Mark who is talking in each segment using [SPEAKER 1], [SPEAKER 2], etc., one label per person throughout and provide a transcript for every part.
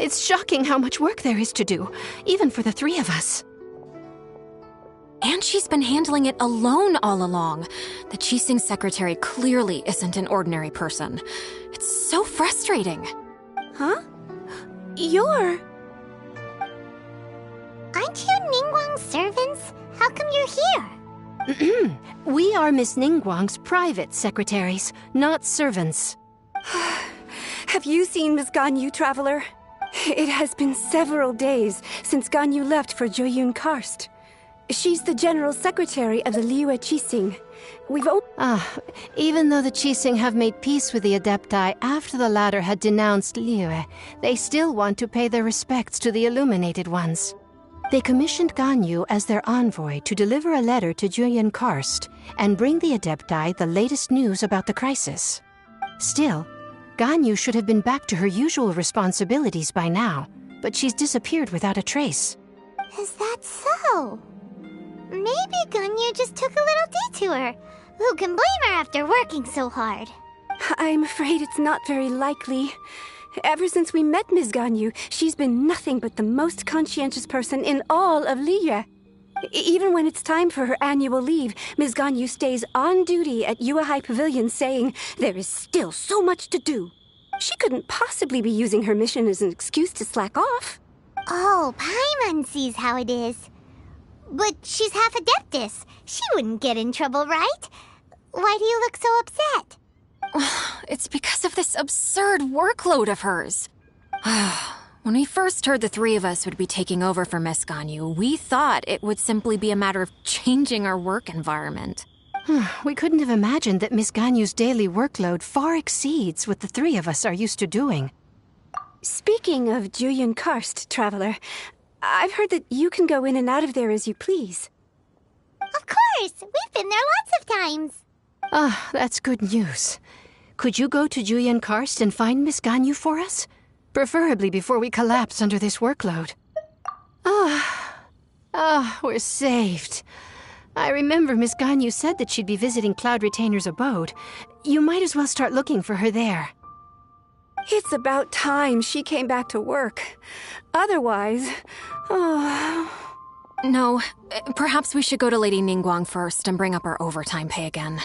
[SPEAKER 1] It's shocking how much work there is to do, even for the three of us.
[SPEAKER 2] And she's been handling it alone all along. The Qixing secretary clearly isn't an ordinary person. It's so frustrating.
[SPEAKER 3] Huh? You're...
[SPEAKER 4] Aren't you Ningguang's servants? How come you're here?
[SPEAKER 1] We are Miss Ningguang's private secretaries, not servants.
[SPEAKER 3] Have you seen Miss Ganyu, Traveler? It has been several days since Ganyu left for Jueyun Karst. She's the general secretary of the Liyue Qixing.
[SPEAKER 1] Even though the Qixing have made peace with the Adepti after the latter had denounced Liyue, they still want to pay their respects to the Illuminated Ones. They commissioned Ganyu as their envoy to deliver a letter to Jueyun Karst and bring the Adepti the latest news about the crisis. Still, Ganyu should have been back to her usual responsibilities by now, but she's disappeared without a trace.
[SPEAKER 4] Is that so? Maybe Ganyu just took a little detour. Who can blame her after working so hard?
[SPEAKER 3] I'm afraid it's not very likely. Ever since we met Ms. Ganyu, she's been nothing but the most conscientious person in all of Liyue. Even when it's time for her annual leave, Ms. Ganyu stays on duty at Yuehai Pavilion saying there is still so much to do. She couldn't possibly be using her mission as an excuse to slack off.
[SPEAKER 4] Oh, Paimon sees how it is. But she's half Adeptus. She wouldn't get in trouble, right? Why do you look so upset?
[SPEAKER 2] It's because of this absurd workload of hers. When we first heard the three of us would be taking over for Miss Ganyu, we thought it would simply be a matter of changing our work environment.
[SPEAKER 1] We couldn't have imagined that Miss Ganyu's daily workload far exceeds what the three of us are used to doing.
[SPEAKER 3] Speaking of Jueyun Karst, Traveler, I've heard that you can go in and out of there as you please.
[SPEAKER 4] Of course! We've been there lots of times.
[SPEAKER 1] That's good news. Could you go to Jueyun Karst and find Miss Ganyu for us? Preferably before we collapse under this workload. We're saved. I remember Miss Ganyu said that she'd be visiting Cloud Retainer's abode. You might as well start looking for her there.
[SPEAKER 3] It's about time she came back to work. Otherwise...
[SPEAKER 2] No, perhaps we should go to Lady Ningguang first and bring up our overtime pay again.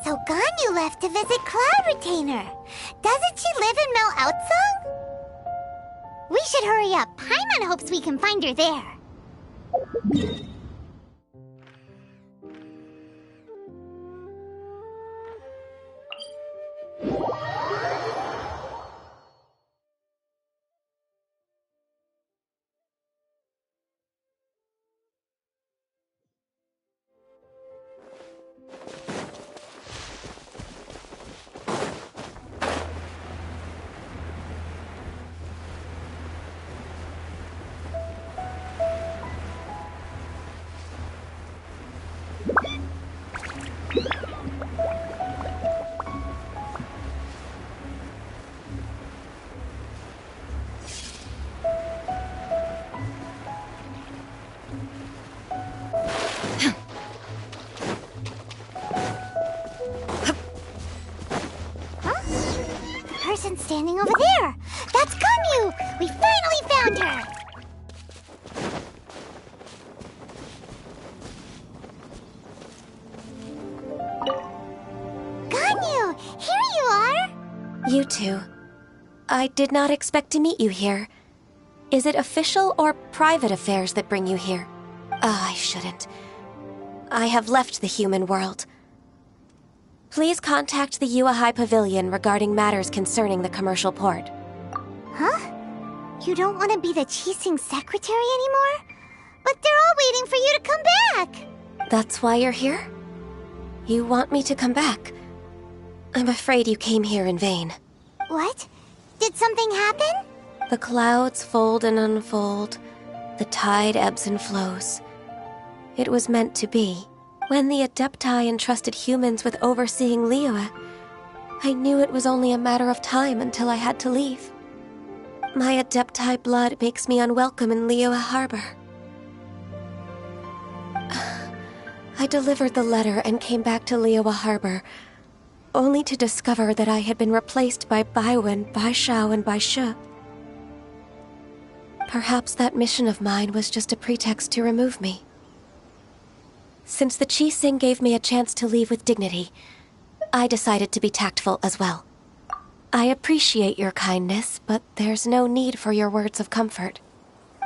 [SPEAKER 4] So Ganyu left to visit Cloud Retainer. Doesn't she live in Mel Outsung? We should hurry up. Paimon hopes we can find her there. Person standing over there! That's Ganyu! We finally found her! Ganyu! Here you are!
[SPEAKER 5] You two. I did not expect to meet you here. Is it official or private affairs that bring you here? I shouldn't. I have left the human world. Please contact the Yuehai Pavilion regarding matters concerning the commercial port.
[SPEAKER 4] Huh? You don't want to be the Qixing secretary anymore? But they're all waiting for you to come back!
[SPEAKER 5] That's why you're here? You want me to come back? I'm afraid you came here in vain.
[SPEAKER 4] What? Did something happen?
[SPEAKER 5] The clouds fold and unfold. The tide ebbs and flows. It was meant to be. When the Adepti entrusted humans with overseeing Liyue, I knew it was only a matter of time until I had to leave. My Adepti blood makes me unwelcome in Liyue Harbor. I delivered the letter and came back to Liyue Harbor, only to discover that I had been replaced by Baiwen, Baishao, and Baishe. Perhaps that mission of mine was just a pretext to remove me. Since the Qixing gave me a chance to leave with dignity, I decided to be tactful as well. I appreciate your kindness, but there's no need for your words of comfort.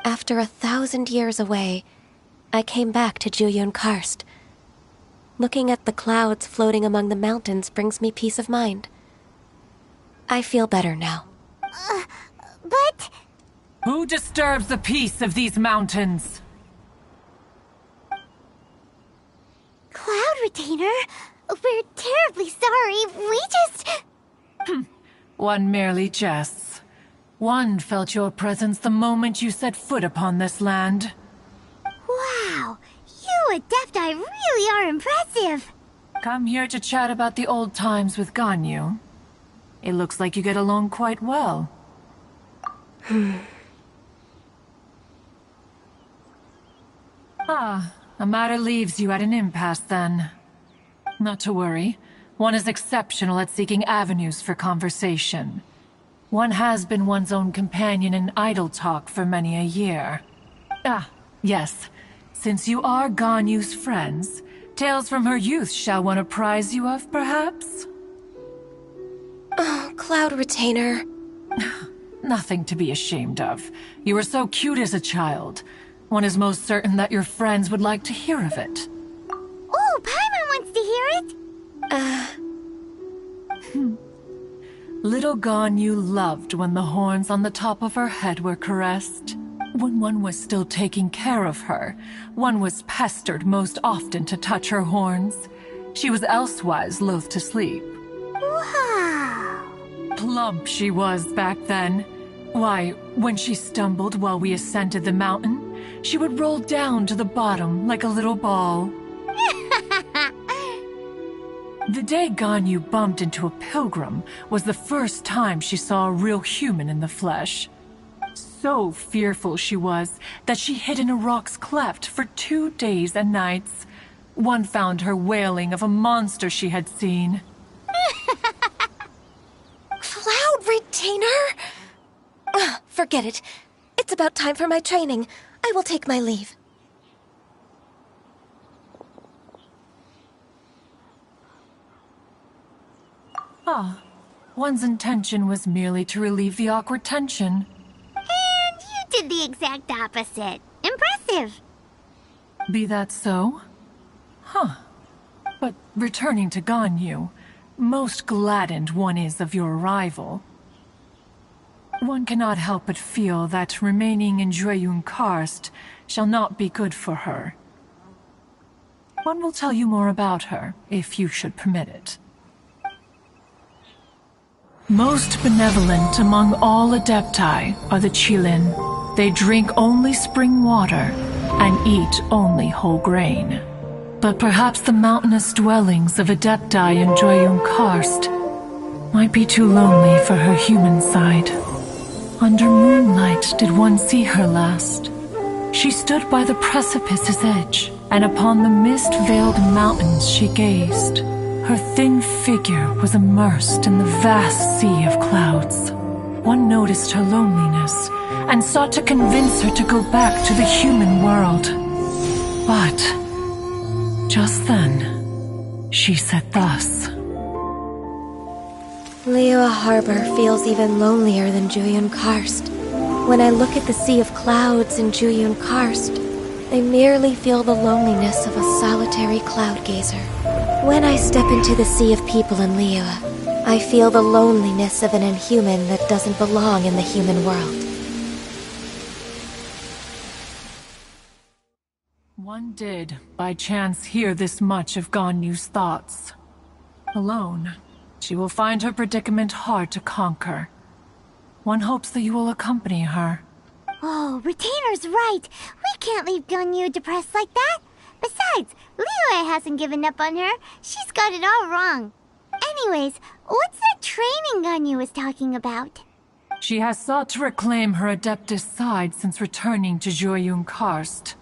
[SPEAKER 5] After 1,000 years away, I came back to Jueyun Karst. Looking at the clouds floating among the mountains brings me peace of mind. I feel better now.
[SPEAKER 4] But...
[SPEAKER 6] Who disturbs the peace of these mountains?
[SPEAKER 4] Cloud Retainer, we're terribly sorry. We just...
[SPEAKER 6] One merely jests. One felt your presence the moment you set foot upon this land.
[SPEAKER 4] Wow, you Adepti really are impressive.
[SPEAKER 6] Come here to chat about the old times with Ganyu. It looks like you get along quite well. A matter leaves you at an impasse then. Not to worry. One is exceptional at seeking avenues for conversation. One has been one's own companion in idle talk for many a year. Yes. Since you are Ganyu's friends, tales from her youth shall one apprise you of, perhaps?
[SPEAKER 5] Oh, Cloud Retainer.
[SPEAKER 6] Nothing to be ashamed of. You were so cute as a child. One is most certain that your friends would like to hear of it.
[SPEAKER 4] Oh, Paimon wants to hear it.
[SPEAKER 6] Little Ganyu loved when the horns on the top of her head were caressed. When one was still taking care of her, one was pestered most often to touch her horns. She was elsewise loath to sleep.
[SPEAKER 4] Wow.
[SPEAKER 6] Plump she was back then. Why, when she stumbled while we ascended the mountain, she would roll down to the bottom like a little ball. The day Ganyu bumped into a pilgrim was the first time she saw a real human in the flesh. So fearful she was that she hid in a rock's cleft for 2 days and nights. One found her wailing of a monster she had seen.
[SPEAKER 5] Cloud Retainer? Forget it. It's about time for my training. I will take my leave.
[SPEAKER 6] One's intention was merely to relieve the awkward tension.
[SPEAKER 4] And you did the exact opposite. Impressive.
[SPEAKER 6] Be that so? But returning to Ganyu, most gladdened one is of your arrival. One cannot help but feel that remaining in Jueyun Karst shall not be good for her. One will tell you more about her, if you should permit it. Most benevolent among all Adepti are the Qilin. They drink only spring water and eat only whole grain. But perhaps the mountainous dwellings of Adepti in Jueyun Karst might be too lonely for her human side. Under moonlight did one see her last. She stood by the precipice's edge, and upon the mist-veiled mountains she gazed. Her thin figure was immersed in the vast sea of clouds. One noticed her loneliness, and sought to convince her to go back to the human world. But just then, she said thus.
[SPEAKER 5] Liyue Harbor feels even lonelier than Jueyun Karst. When I look at the sea of clouds in Jueyun Karst, I merely feel the loneliness of a solitary cloud gazer. When I step into the sea of people in Liyue, I feel the loneliness of an inhuman that doesn't belong in the human world.
[SPEAKER 6] One did, by chance, hear this much of Ganyu's thoughts. Alone, she will find her predicament hard to conquer. One hopes that you will accompany her.
[SPEAKER 4] Oh, Retainer's right. We can't leave Ganyu depressed like that. Besides, Liyue hasn't given up on her. She's got it all wrong. Anyways, what's that training Ganyu was talking about?
[SPEAKER 6] She has sought to reclaim her Adeptus side since returning to Jueyun Karst.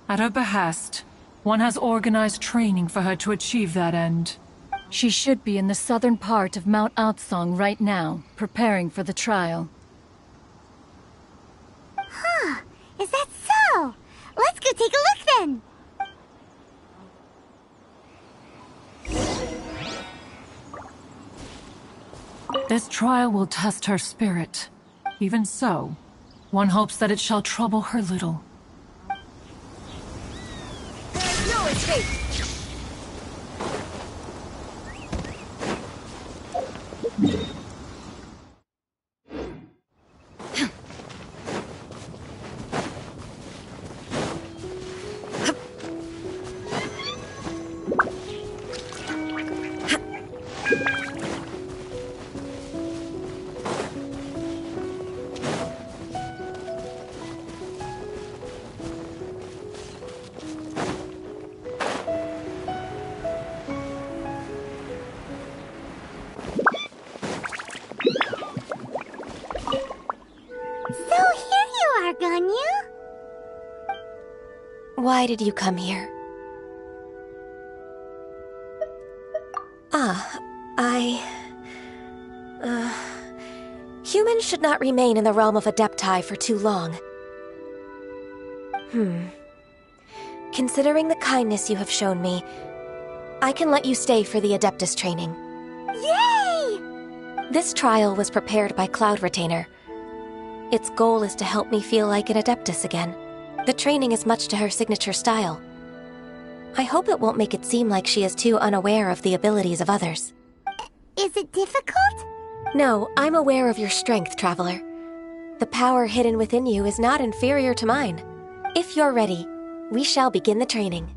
[SPEAKER 6] At her behest, One has organized training for her to achieve that end.
[SPEAKER 7] She should be in the southern part of Mount Aotsong right now, preparing for the trial.
[SPEAKER 4] Huh, is that so? Let's go take a look then!
[SPEAKER 6] This trial will test her spirit. Even so, one hopes that it shall trouble her little.
[SPEAKER 2] There's no escape!
[SPEAKER 4] Ganyu?
[SPEAKER 5] Why did you come here? Humans should not remain in the realm of Adepti for too long. Considering the kindness you have shown me, I can let you stay for the Adeptus training.
[SPEAKER 4] Yay!
[SPEAKER 5] This trial was prepared by Cloud Retainer. Its goal is to help me feel like an Adeptus again. The training is much to her signature style. I hope it won't make it seem like she is too unaware of the abilities of others.
[SPEAKER 4] Is it difficult?
[SPEAKER 5] No, I'm aware of your strength, Traveler. The power hidden within you is not inferior to mine. If you're ready, we shall begin the training.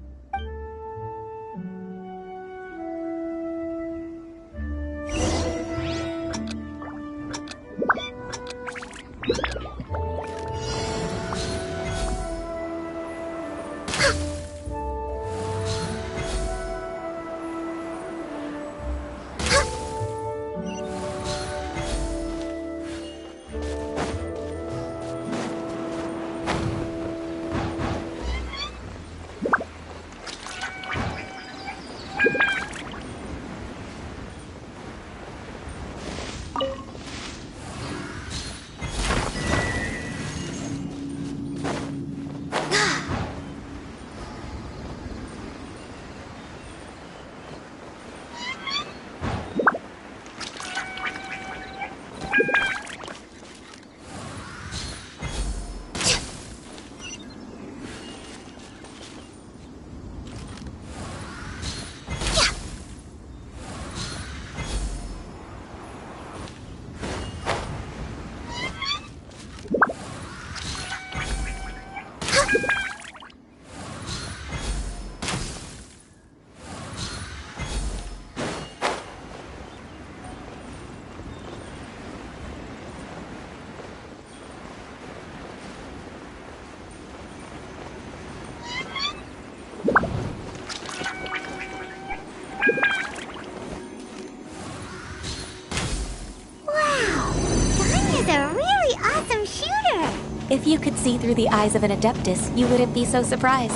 [SPEAKER 5] If you could see through the eyes of an Adeptus, you wouldn't be so surprised.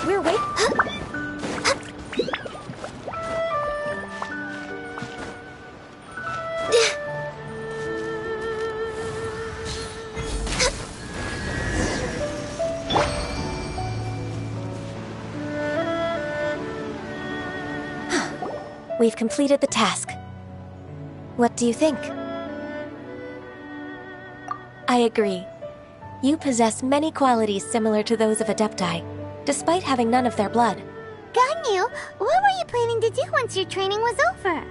[SPEAKER 5] We're waiting. We've completed the task. What do you think? I agree. You possess many qualities similar to those of Adepti, despite having none of their blood.
[SPEAKER 4] Ganyu, what were you planning to do once your training was over?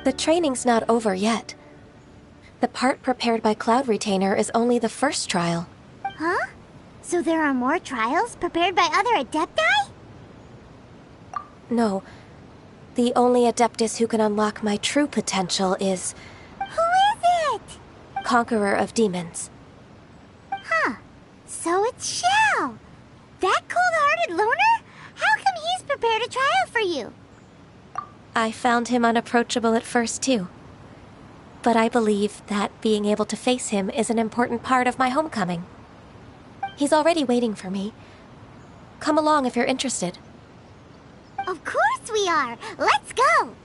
[SPEAKER 5] The training's not over yet. The part prepared by Cloud Retainer is only the first trial.
[SPEAKER 4] Huh? So there are more trials prepared by other Adepti?
[SPEAKER 5] No. The only Adeptus who can unlock my true potential is...
[SPEAKER 4] Who is it?
[SPEAKER 5] Conqueror of Demons.
[SPEAKER 4] Huh. So it's Shao. That cold-hearted loner? How come he's prepared a trial for you?
[SPEAKER 5] I found him unapproachable at first, too. But I believe that being able to face him is an important part of my homecoming. He's already waiting for me. Come along if you're interested.
[SPEAKER 4] Of course we are! Let's go!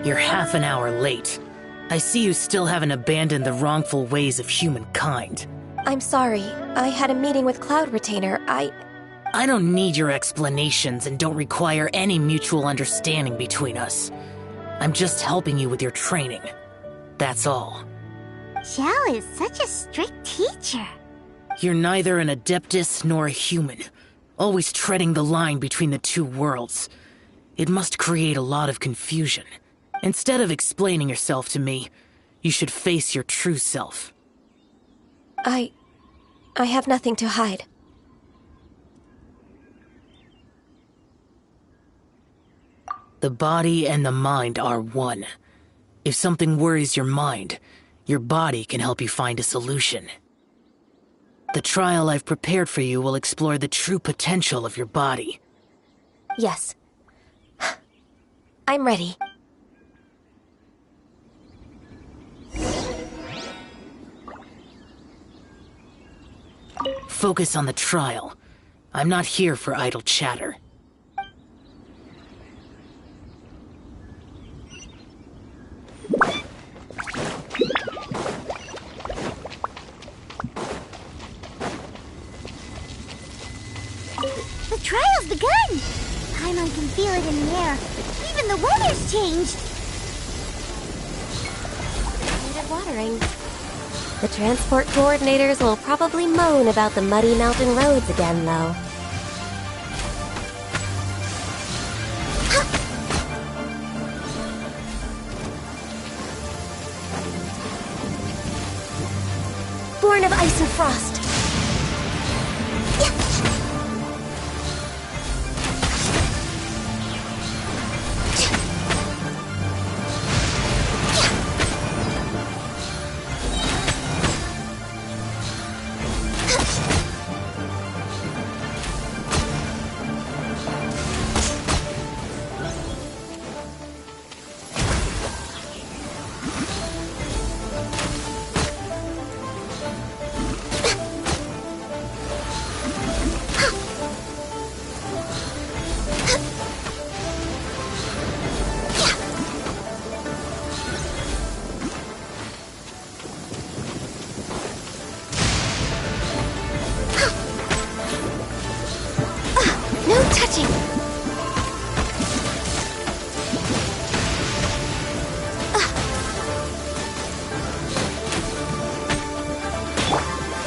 [SPEAKER 8] You're half an hour late. I see you still haven't abandoned the wrongful ways of humankind.
[SPEAKER 5] I'm sorry. I had a meeting with Cloud Retainer. I
[SPEAKER 8] don't need your explanations and don't require any mutual understanding between us. I'm just helping you with your training. That's all.
[SPEAKER 4] Shao is such a strict teacher.
[SPEAKER 8] You're neither an Adeptus nor a human, always treading the line between the two worlds. It must create a lot of confusion. Instead of explaining yourself to me, you should face your true self.
[SPEAKER 5] I have nothing to hide.
[SPEAKER 8] The body and the mind are one. If something worries your mind, your body can help you find a solution. The trial I've prepared for you will explore the true potential of your body.
[SPEAKER 5] Yes. I'm ready.
[SPEAKER 8] Focus on the trial. I'm not here for idle chatter.
[SPEAKER 4] The trial's begun! Paimon can feel it in the air. Even the weather's changed.
[SPEAKER 5] Needed watering. The transport coordinators will probably moan about the muddy mountain roads again, though. Born of ice and frost.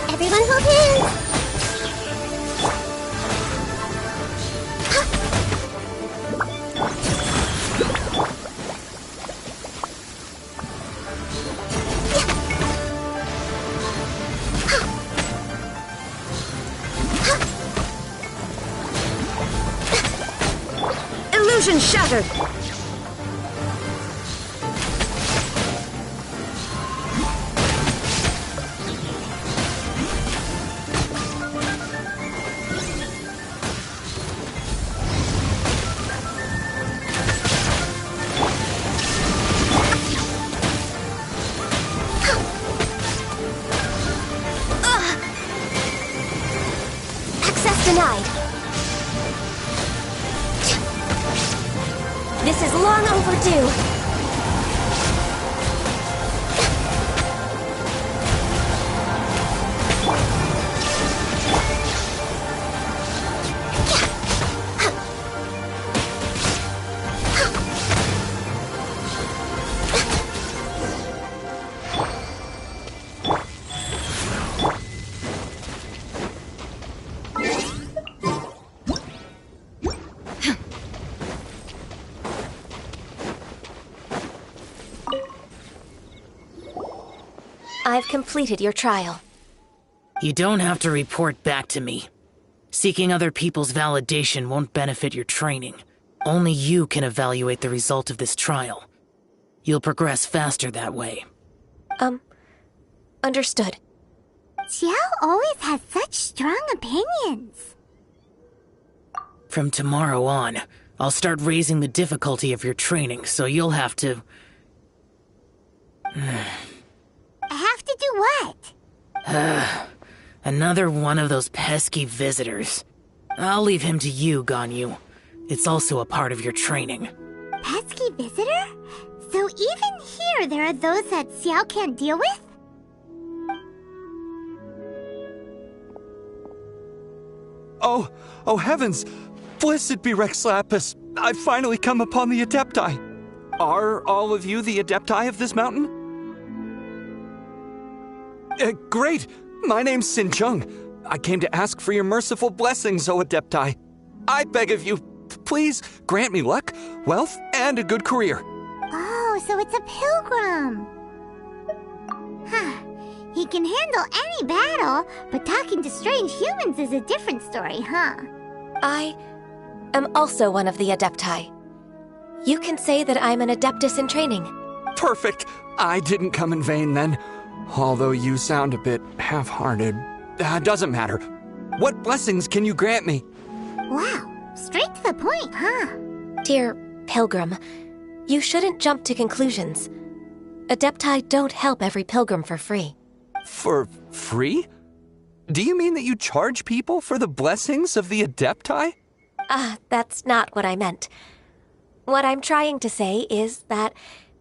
[SPEAKER 4] Everyone hold hands!
[SPEAKER 5] Illusion shattered! Denied. This is long overdue. I've completed your trial.
[SPEAKER 8] You don't have to report back to me. Seeking other people's validation won't benefit your training. Only you can evaluate the result of this trial. You'll progress faster that way.
[SPEAKER 5] Understood.
[SPEAKER 4] Xiao always has such strong opinions.
[SPEAKER 8] From tomorrow on, I'll start raising the difficulty of your training, so you'll have to...
[SPEAKER 4] Have to do what?
[SPEAKER 8] Another one of those pesky visitors. I'll leave him to you, Ganyu. It's also a part of your training.
[SPEAKER 4] Pesky visitor? So even here there are those that Xiao can't deal with?
[SPEAKER 9] Oh heavens! Blessed be Rex Lapis! I've finally come upon the Adepti! Are all of you the Adepti of this mountain? Great! My name's Sin Chung. I came to ask for your merciful blessings, O Adepti. I beg of you, please grant me luck, wealth, and a good career.
[SPEAKER 4] Oh, so it's a pilgrim. Huh. He can handle any battle, but talking to strange humans is a different story, huh?
[SPEAKER 5] I am also one of the Adepti. You can say that I'm an Adeptus in training.
[SPEAKER 9] Perfect. I didn't come in vain then. Although you sound a bit half-hearted. Doesn't matter. What blessings can you grant me?
[SPEAKER 4] Wow, straight to the point, huh?
[SPEAKER 5] Dear Pilgrim, you shouldn't jump to conclusions. Adepti don't help every pilgrim for free.
[SPEAKER 9] For free? Do you mean that you charge people for the blessings of the Adepti?
[SPEAKER 5] That's not what I meant. What I'm trying to say is that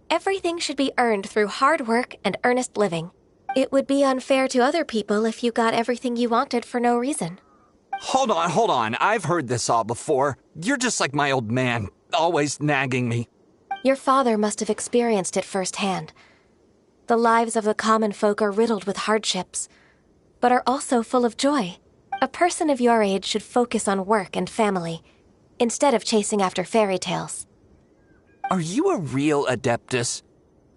[SPEAKER 5] everything should be earned through hard work and earnest living. It would be unfair to other people if you got everything you wanted for no reason.
[SPEAKER 9] Hold on. I've heard this all before. You're just like my old man, always nagging me.
[SPEAKER 5] Your father must have experienced it firsthand. The lives of the common folk are riddled with hardships, but are also full of joy. A person of your age should focus on work and family, instead of chasing after fairy tales.
[SPEAKER 9] Are you a real Adeptus?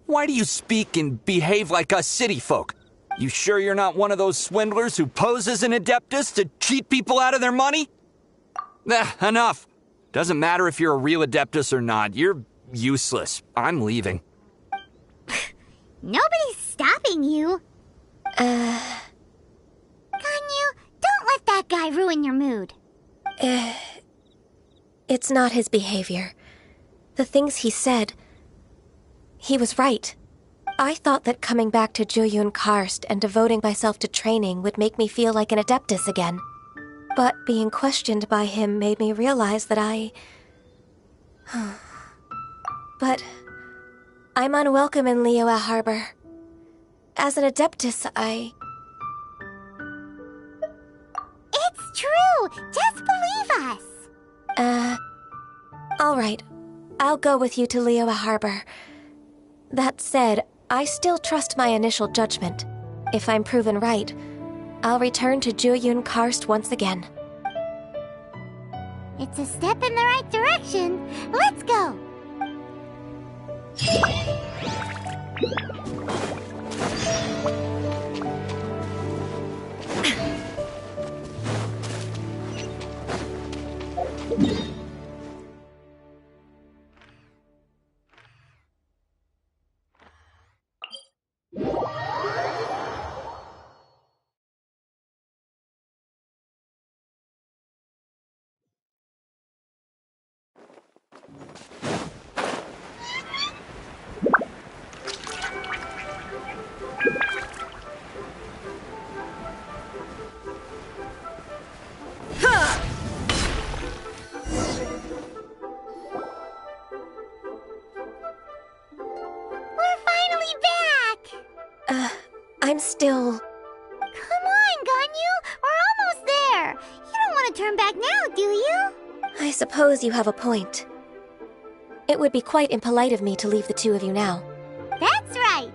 [SPEAKER 9] Why do you speak and behave like us city folk? You sure you're not one of those swindlers who pose as an Adeptus to cheat people out of their money? Enough. Doesn't matter if you're a real Adeptus or not. You're useless. I'm leaving.
[SPEAKER 4] Nobody's stopping you. Ganyu, don't let that guy ruin your mood.
[SPEAKER 5] It's not his behavior. The things he said... He was right. I thought that coming back to Jueyun Karst and devoting myself to training would make me feel like an Adeptus again. But being questioned by him made me realize that But I'm unwelcome in Liyue Harbor. As an Adeptus,
[SPEAKER 4] It's true! Just believe us!
[SPEAKER 5] All right. I'll go with you to Liyue Harbor. That said, I still trust my initial judgment. If I'm proven right, I'll return to Jueyun Karst once again.
[SPEAKER 4] It's a step in the right direction. Let's go! back now, do you?
[SPEAKER 5] I suppose you have a point. It would be quite impolite of me to leave the two of you now.
[SPEAKER 4] That's right.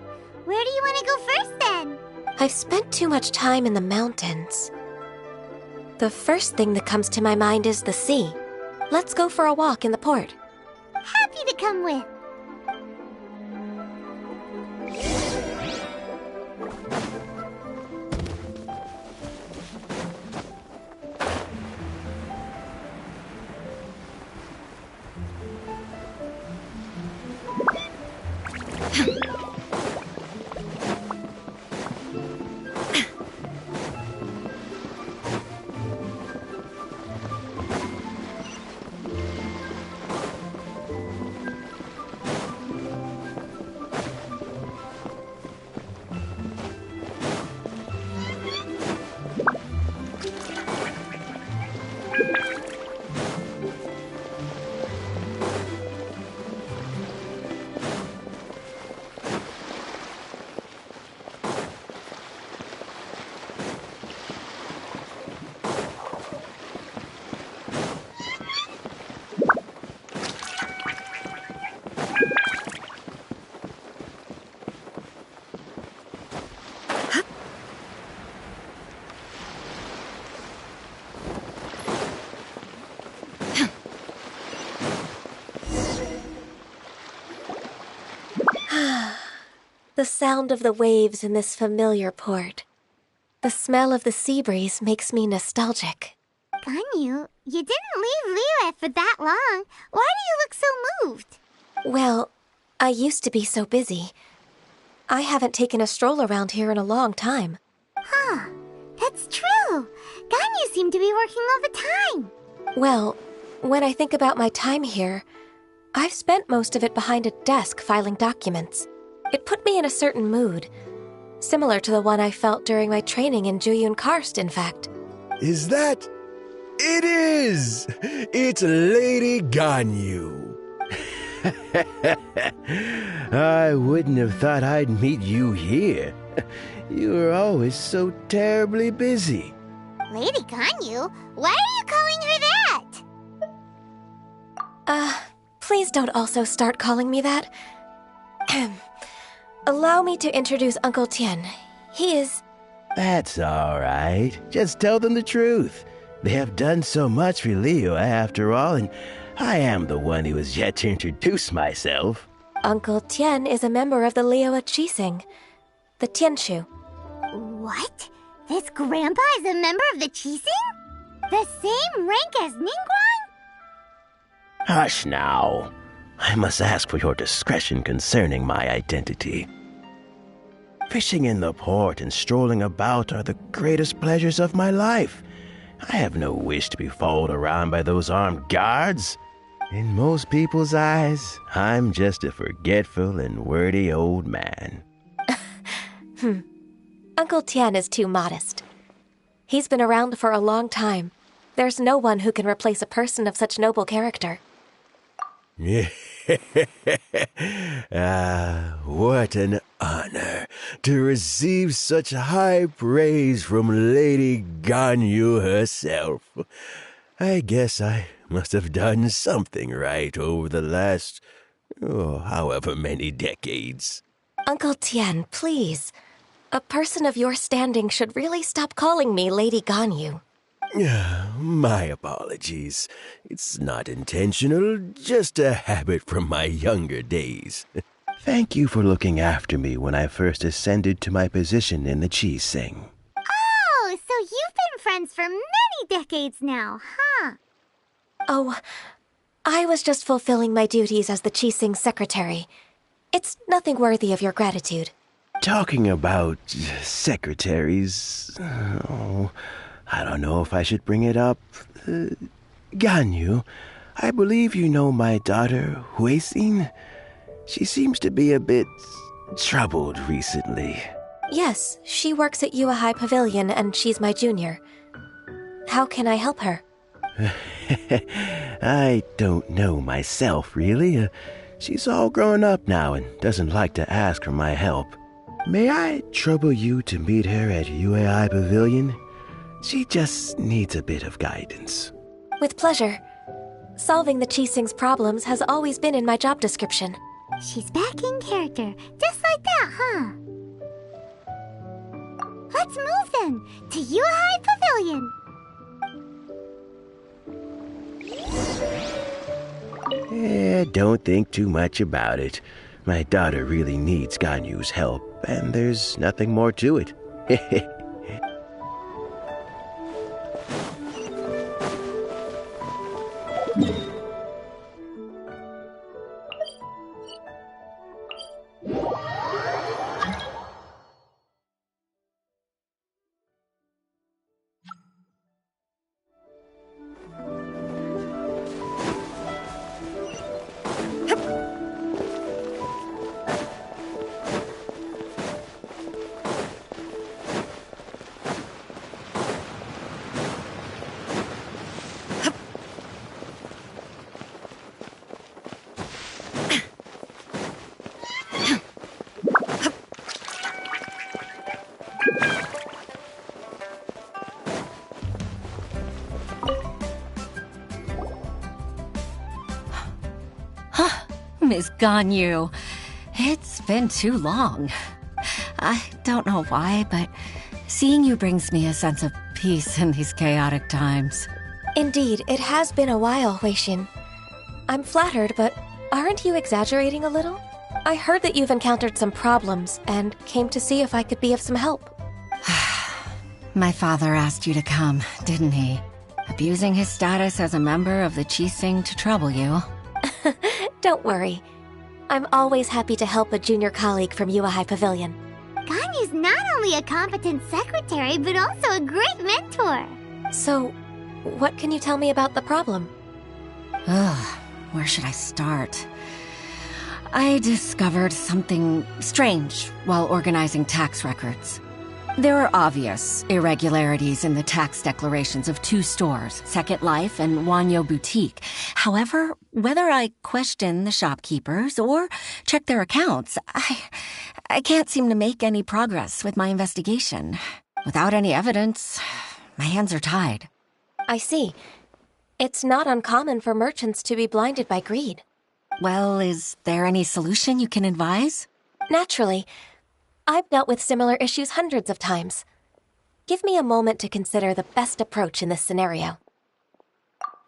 [SPEAKER 4] Where do you want to go first, then?
[SPEAKER 5] I've spent too much time in the mountains. The first thing that comes to my mind is the sea. Let's go for a walk in the port.
[SPEAKER 4] Happy to come with.
[SPEAKER 5] The sound of the waves in this familiar port. The smell of the sea breeze makes me nostalgic.
[SPEAKER 4] Ganyu, you didn't leave Liyue for that long. Why do you look so moved?
[SPEAKER 5] Well, I used to be so busy. I haven't taken a stroll around here in a long time.
[SPEAKER 4] Huh, that's true. Ganyu seemed to be working all the time.
[SPEAKER 5] Well, when I think about my time here, I've spent most of it behind a desk filing documents. It put me in a certain mood, similar to the one I felt during my training in Juyun Karst, in fact.
[SPEAKER 10] Is that... It is! It's Lady Ganyu. I wouldn't have thought I'd meet you here. You were always so terribly busy.
[SPEAKER 4] Lady Ganyu? Why are you calling her that?
[SPEAKER 5] Please don't also start calling me that. Allow me to introduce Uncle Tian. He is...
[SPEAKER 10] That's all right. Just tell them the truth. They have done so much for Liyue after all, and I am the one who has yet to introduce myself.
[SPEAKER 5] Uncle Tian is a member of the Liyue Qixing, the Tianshu.
[SPEAKER 4] What? This grandpa is a member of the Qixing? The same rank as Ningguang?
[SPEAKER 10] Hush now. I must ask for your discretion concerning my identity. Fishing in the port and strolling about are the greatest pleasures of my life. I have no wish to be followed around by those armed guards. In most people's eyes, I'm just a forgetful and wordy old man.
[SPEAKER 5] Uncle Tian is too modest. He's been around for a long time. There's no one who can replace a person of such noble character.
[SPEAKER 10] What an honor to receive such high praise from Lady Ganyu herself. I guess I must have done something right over the last, however many decades.
[SPEAKER 5] Uncle Tian, please. A person of your standing should really stop calling me Lady Ganyu.
[SPEAKER 10] My apologies. It's not intentional, just a habit from my younger days. Thank you for looking after me when I first ascended to my position in the Qixing.
[SPEAKER 4] Oh, so you've been friends for many decades now, huh?
[SPEAKER 5] Oh, I was just fulfilling my duties as the Qixing secretary. It's nothing worthy of your gratitude.
[SPEAKER 10] Talking about secretaries... I don't know if I should bring it up. Ganyu, I believe you know my daughter, Huixin. She seems to be a bit troubled recently.
[SPEAKER 5] Yes, she works at Yue High Pavilion and she's my junior. How can I help her?
[SPEAKER 10] I don't know myself, really. She's all grown up now and doesn't like to ask for my help. May I trouble you to meet her at Yue High Pavilion? She just needs a bit of guidance.
[SPEAKER 5] With pleasure. Solving the Qixing's problems has always been in my job description.
[SPEAKER 4] She's back in character, just like that, huh? Let's move then, to Yuhai Pavilion.
[SPEAKER 10] Don't think too much about it. My daughter really needs Ganyu's help, and there's nothing more to it.
[SPEAKER 7] Miss Ganyu, it's been too long. I don't know why, but seeing you brings me a sense of peace in these chaotic times.
[SPEAKER 5] Indeed, it has been a while, Huixin. I'm flattered, but aren't you exaggerating a little? I heard that you've encountered some problems and came to see if I could be of some help.
[SPEAKER 7] My father asked you to come, didn't he? Abusing his status as a member of the Qixing to trouble you.
[SPEAKER 5] Don't worry. I'm always happy to help a junior colleague from Yuhai Pavilion.
[SPEAKER 4] Ganyu's not only a competent secretary, but also a great mentor.
[SPEAKER 5] So, what can you tell me about the problem?
[SPEAKER 7] Ugh, where should I start? I discovered something strange while organizing tax records. There are obvious irregularities in the tax declarations of two stores, Second Life and Wanyo Boutique. However, whether I question the shopkeepers or check their accounts, I can't seem to make any progress with my investigation. Without any evidence, my hands are tied.
[SPEAKER 5] I see. It's not uncommon for merchants to be blinded by greed.
[SPEAKER 7] Well, is there any solution you can advise?
[SPEAKER 5] Naturally. I've dealt with similar issues hundreds of times. Give me a moment to consider the best approach in this scenario.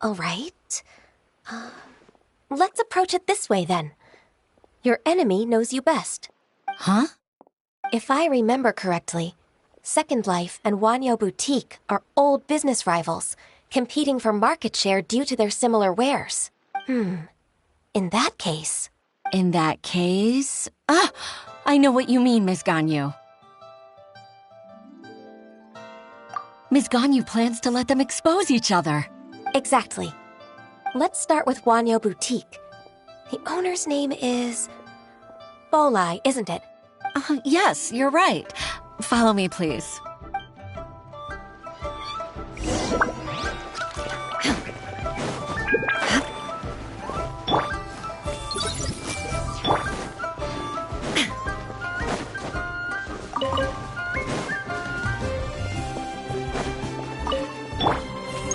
[SPEAKER 5] All right. Let's approach it this way, then. Your enemy knows you best.
[SPEAKER 7] Huh?
[SPEAKER 5] If I remember correctly, Second Life and Wanyo Boutique are old business rivals, competing for market share due to their similar wares. In that case...
[SPEAKER 7] In that case... I know what you mean, Miss Ganyu. Miss Ganyu plans to let them expose each other.
[SPEAKER 5] Exactly. Let's start with Wanyo Boutique. The owner's name is... Bolai, isn't it?
[SPEAKER 7] Yes, you're right. Follow me, please.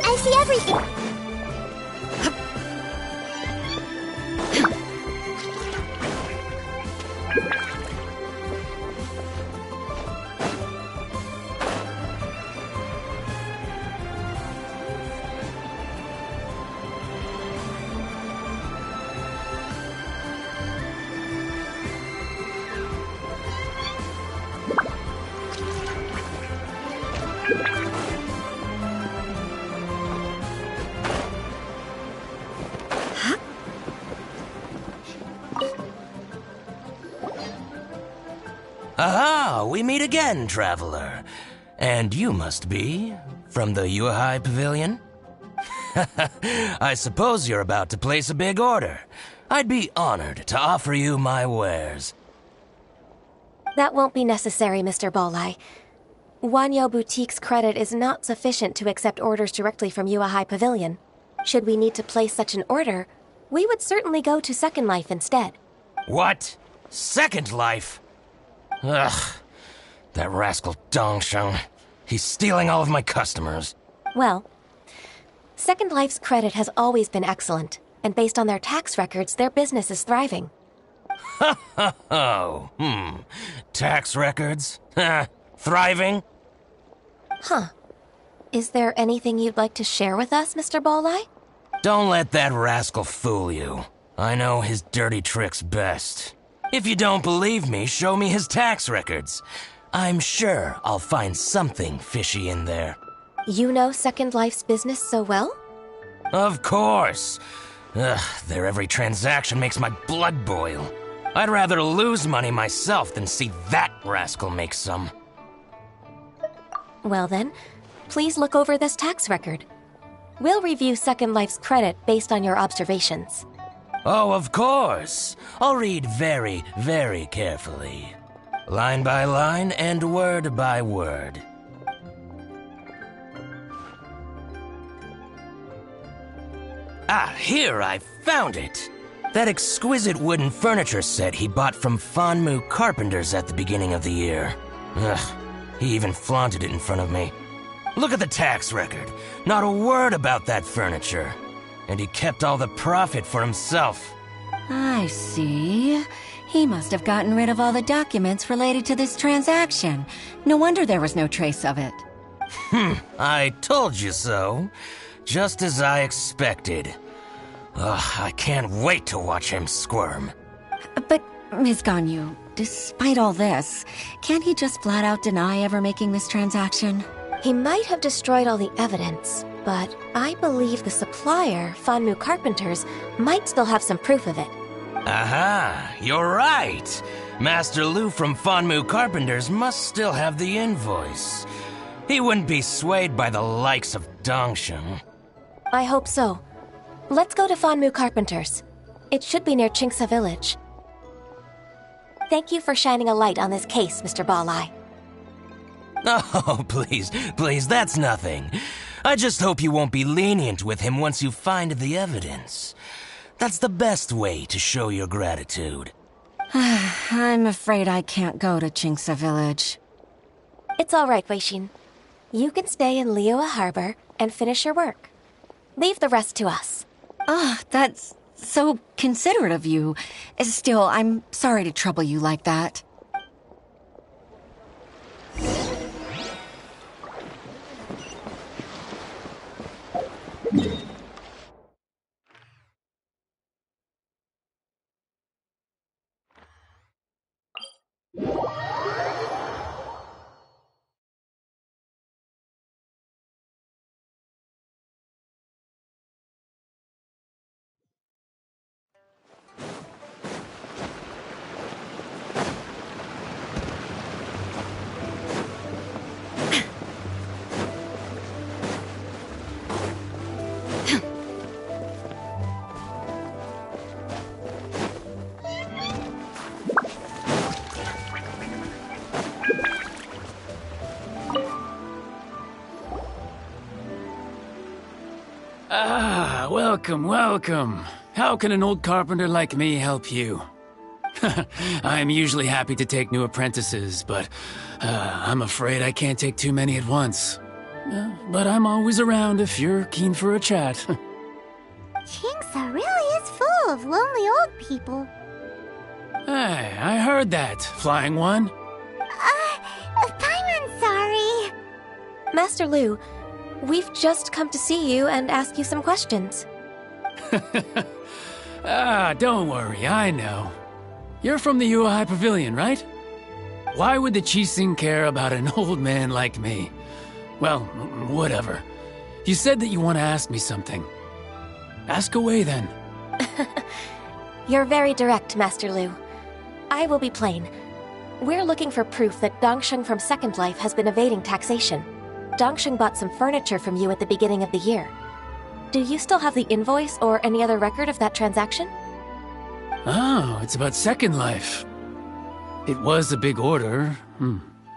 [SPEAKER 4] I see everything.
[SPEAKER 11] Aha! We meet again, traveler. And you must be from the Yuhai Pavilion? I suppose you're about to place a big order. I'd be honored to offer you my wares.
[SPEAKER 5] That won't be necessary, Mr. Bolai. Wanyo Boutique's credit is not sufficient to accept orders directly from Yuhai Pavilion. Should we need to place such an order, we would certainly go to Second Life instead.
[SPEAKER 11] What? Second Life? Ugh, that rascal Dongsheng. He's stealing all of my customers.
[SPEAKER 5] Well, Second Life's credit has always been excellent, and based on their tax records, their business is thriving.
[SPEAKER 11] Tax records? Thriving?
[SPEAKER 5] Huh. Is there anything you'd like to share with us, Mr. Balleye?
[SPEAKER 11] Don't let that rascal fool you. I know his dirty tricks best. If you don't believe me, show me his tax records. I'm sure I'll find something fishy in there.
[SPEAKER 5] You know Second Life's business so well?
[SPEAKER 11] Of course. Their every transaction makes my blood boil. I'd rather lose money myself than see that rascal make some.
[SPEAKER 5] Well then, please look over this tax record. We'll review Second Life's credit based on your observations.
[SPEAKER 11] Oh, of course. I'll read very, very carefully. Line by line and word by word. Ah, here, I found it. That exquisite wooden furniture set he bought from Fanmu Carpenters at the beginning of the year. Ugh, he even flaunted it in front of me. Look at the tax record. Not a word about that furniture. And he kept all the profit for himself.
[SPEAKER 7] I see. He must have gotten rid of all the documents related to this transaction. No wonder there was no trace of it.
[SPEAKER 11] I told you so. Just as I expected. Ugh, I can't wait to watch him squirm.
[SPEAKER 7] But, Ms. Ganyu, despite all this, can't he just flat out deny ever making this transaction?
[SPEAKER 5] He might have destroyed all the evidence, but I believe the supplier, Fanmu Carpenters, might still have some proof of it.
[SPEAKER 11] Aha, you're right. Master Lu from Fanmu Carpenters must still have the invoice. He wouldn't be swayed by the likes of Dongsheng.
[SPEAKER 5] I hope so. Let's go to Fanmu Carpenters. It should be near Qingsa Village. Thank you for shining a light on this case, Mr. Balleye.
[SPEAKER 11] Oh, please, that's nothing. I just hope you won't be lenient with him once you find the evidence. That's the best way to show your gratitude.
[SPEAKER 7] I'm afraid I can't go to Qingsa Village.
[SPEAKER 5] It's all right, Weixin. You can stay in Liyue Harbor and finish your work. Leave the rest to us.
[SPEAKER 7] That's so considerate of you. Still, I'm sorry to trouble you like that.
[SPEAKER 12] Welcome. How can an old carpenter like me help you? I'm usually happy to take new apprentices, but I'm afraid I can't take too many at once. But I'm always around if you're keen for a chat.
[SPEAKER 4] Qingsa really is full of lonely old people.
[SPEAKER 12] Hey, I heard that, Flying One.
[SPEAKER 4] I'm sorry.
[SPEAKER 5] Master Lu, we've just come to see you and ask you some questions.
[SPEAKER 12] Don't worry, I know. You're from the Yuehai Pavilion, right? Why would the Qixing care about an old man like me? Well, whatever. You said that you want to ask me something. Ask away, then.
[SPEAKER 5] You're very direct, Master Lu. I will be plain. We're looking for proof that Dongsheng from Second Life has been evading taxation. Dongsheng bought some furniture from you at the beginning of the year. Do you still have the invoice or any other record of that transaction?
[SPEAKER 12] Oh, it's about Second Life. It was a big order.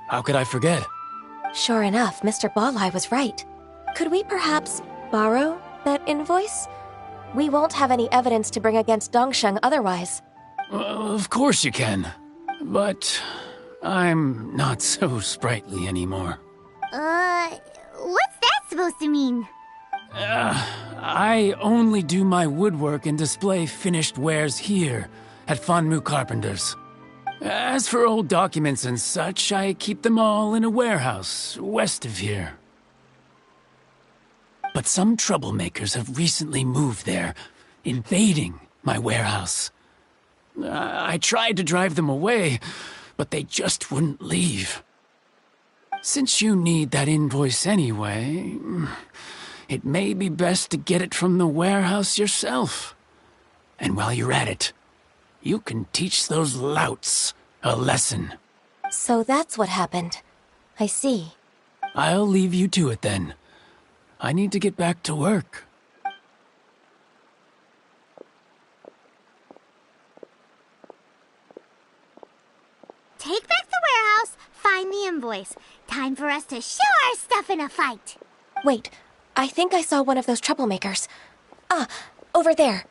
[SPEAKER 12] How could I forget?
[SPEAKER 5] Sure enough, Mr. Balleye was right. Could we perhaps borrow that invoice? We won't have any evidence to bring against Dongsheng otherwise.
[SPEAKER 12] Of course you can. But I'm not so sprightly anymore.
[SPEAKER 4] What's that supposed to mean?
[SPEAKER 12] I only do my woodwork and display finished wares here at Fanmu Carpenter's. As for old documents and such, I keep them all in a warehouse west of here. But some troublemakers have recently moved there, invading my warehouse. I tried to drive them away, but they just wouldn't leave. Since you need that invoice anyway, it may be best to get it from the warehouse yourself. And while you're at it, you can teach those louts a lesson.
[SPEAKER 5] So that's what happened. I see.
[SPEAKER 12] I'll leave you to it then. I need to get back to work.
[SPEAKER 4] Take back the warehouse, find the invoice. Time for us to show our stuff in a fight.
[SPEAKER 5] Wait, I think I saw one of those troublemakers. Ah, over there.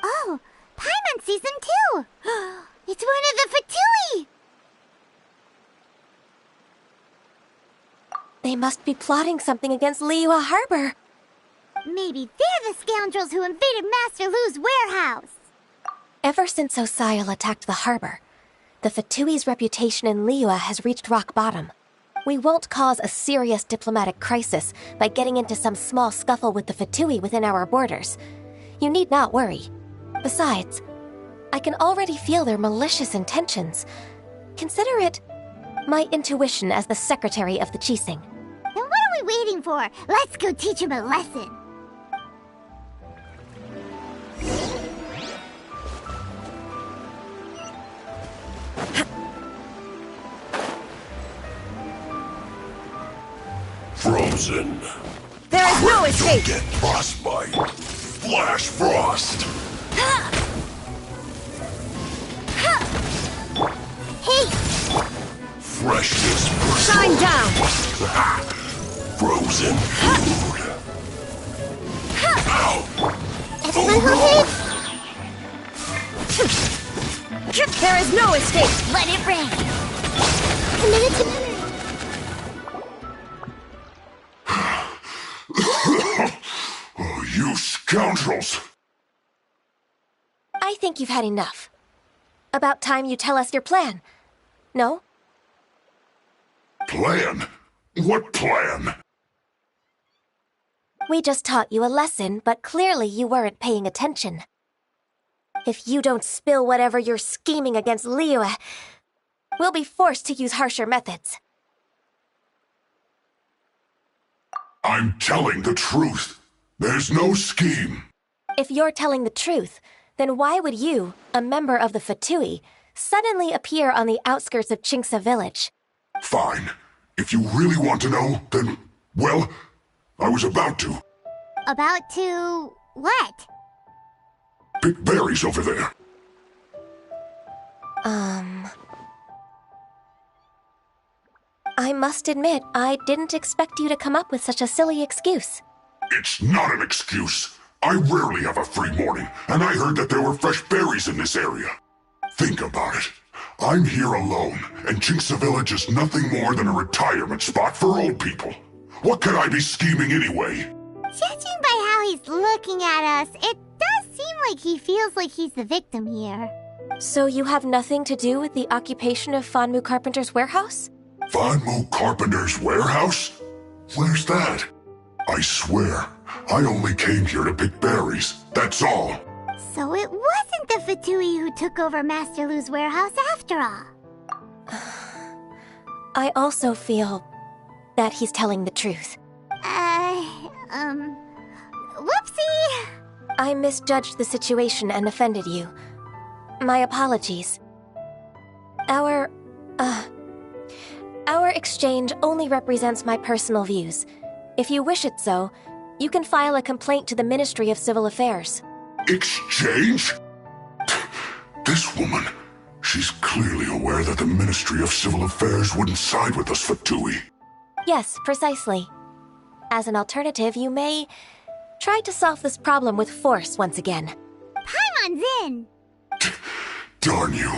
[SPEAKER 4] Oh, Paimon sees them too. It's one of the Fatui.
[SPEAKER 5] They must be plotting something against Liyue Harbor.
[SPEAKER 4] Maybe they're the scoundrels who invaded Master Lu's warehouse.
[SPEAKER 5] Ever since Osial attacked the harbor, the Fatui's reputation in Liyue has reached rock bottom. We won't cause a serious diplomatic crisis by getting into some small scuffle with the Fatui within our borders. You need not worry. Besides, I can already feel their malicious intentions. Consider it my intuition as the secretary of the Qixing.
[SPEAKER 4] Then what are we waiting for? Let's go teach him a lesson.
[SPEAKER 13] Frozen.
[SPEAKER 14] There is no escape!
[SPEAKER 13] Get frostbite. Flash frost.
[SPEAKER 4] Hey!
[SPEAKER 13] Freshness pursuit.
[SPEAKER 14] Shine down!
[SPEAKER 13] Frozen food. Ow!
[SPEAKER 4] Everyone okay?
[SPEAKER 14] There is no escape!
[SPEAKER 4] Let it rain! Commit it to memory!
[SPEAKER 13] Oh, you scoundrels!
[SPEAKER 5] I think you've had enough. About time you tell us your plan. No?
[SPEAKER 13] Plan? What plan?
[SPEAKER 5] We just taught you a lesson, but clearly you weren't paying attention. If you don't spill whatever you're scheming against Liyue, we'll be forced to use harsher methods.
[SPEAKER 13] I'm telling the truth. There's no scheme.
[SPEAKER 5] If you're telling the truth, then why would you, a member of the Fatui, suddenly appear on the outskirts of Qingce village?
[SPEAKER 13] Fine. If you really want to know, then, well, I was about to.
[SPEAKER 4] About to... what?
[SPEAKER 13] Pick berries over there.
[SPEAKER 5] I must admit, I didn't expect you to come up with such a silly excuse.
[SPEAKER 13] It's not an excuse. I rarely have a free morning, and I heard that there were fresh berries in this area. Think about it. I'm here alone, and Qingce Village is nothing more than a retirement spot for old people. What could I be scheming anyway?
[SPEAKER 4] Judging by how he's looking at us, it does seem like he feels like he's the victim here.
[SPEAKER 5] So you have nothing to do with the occupation of Fanmu Carpenter's warehouse?
[SPEAKER 13] Fanmu Carpenter's warehouse? Where's that? I swear, I only came here to pick berries, that's all.
[SPEAKER 4] So it wasn't the Fatui who took over Master Lu's warehouse after all.
[SPEAKER 5] I also feel that he's telling the truth.
[SPEAKER 4] Whoopsie!
[SPEAKER 5] I misjudged the situation and offended you. My apologies. Our exchange only represents my personal views. If you wish it so, you can file a complaint to the Ministry of Civil Affairs.
[SPEAKER 13] Exchange? This woman, she's clearly aware that the Ministry of Civil Affairs wouldn't side with us Fatui.
[SPEAKER 5] Yes, precisely. As an alternative, you may try to solve this problem with force once again.
[SPEAKER 4] Paimon's in!
[SPEAKER 13] Darn you.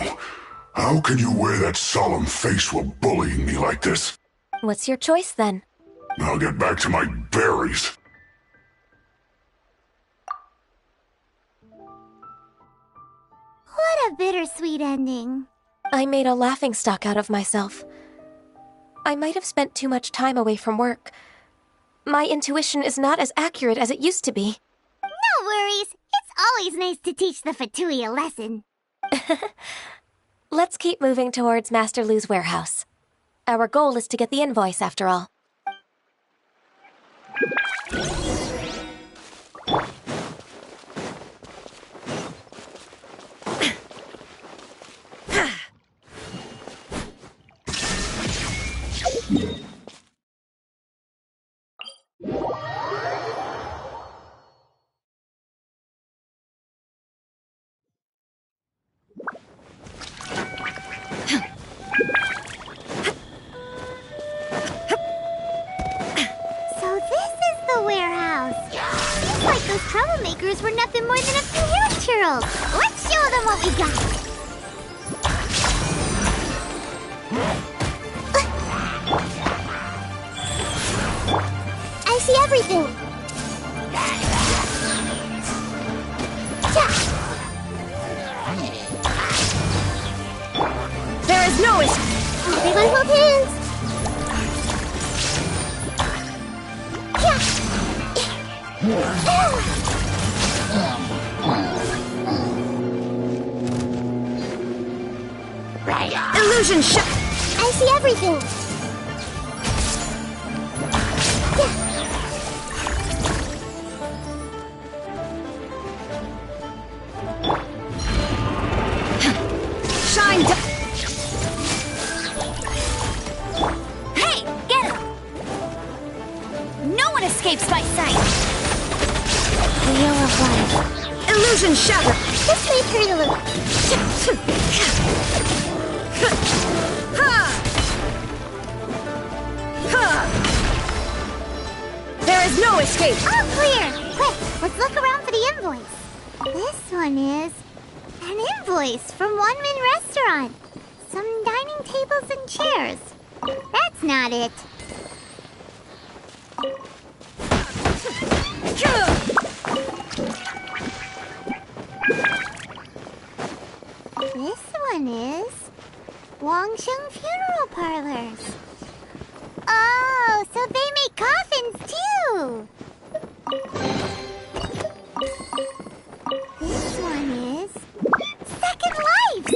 [SPEAKER 13] How can you wear that solemn face while bullying me like this?
[SPEAKER 5] What's your choice, then?
[SPEAKER 13] I'll get back to my berries.
[SPEAKER 4] What a bittersweet ending.
[SPEAKER 5] I made a laughingstock out of myself. I might have spent too much time away from work. My intuition is not as accurate as it used to be.
[SPEAKER 4] No worries. It's always nice to teach the Fatui a lesson.
[SPEAKER 5] Let's keep moving towards Master Lu's warehouse. Our goal is to get the invoice, after all.
[SPEAKER 4] Troublemakers were nothing more than a few hill churls. Let's show them what we got. I see everything.
[SPEAKER 14] There is no escape.
[SPEAKER 4] Everyone hold hands.
[SPEAKER 14] Illusion shot.
[SPEAKER 4] I see everything.
[SPEAKER 14] Shine.
[SPEAKER 4] Hey, get him! No one escapes my sight. Wheel of life.
[SPEAKER 14] Illusion shatter.
[SPEAKER 4] This way, Prelude.
[SPEAKER 14] There is no escape.
[SPEAKER 4] All clear. Quick, let's look around for the invoice. This one is an invoice from One Min Restaurant. Some dining tables and chairs. That's not it. This one is Wangsheng Funeral Parlors. Oh, so they make coffins too! This one is Second Life!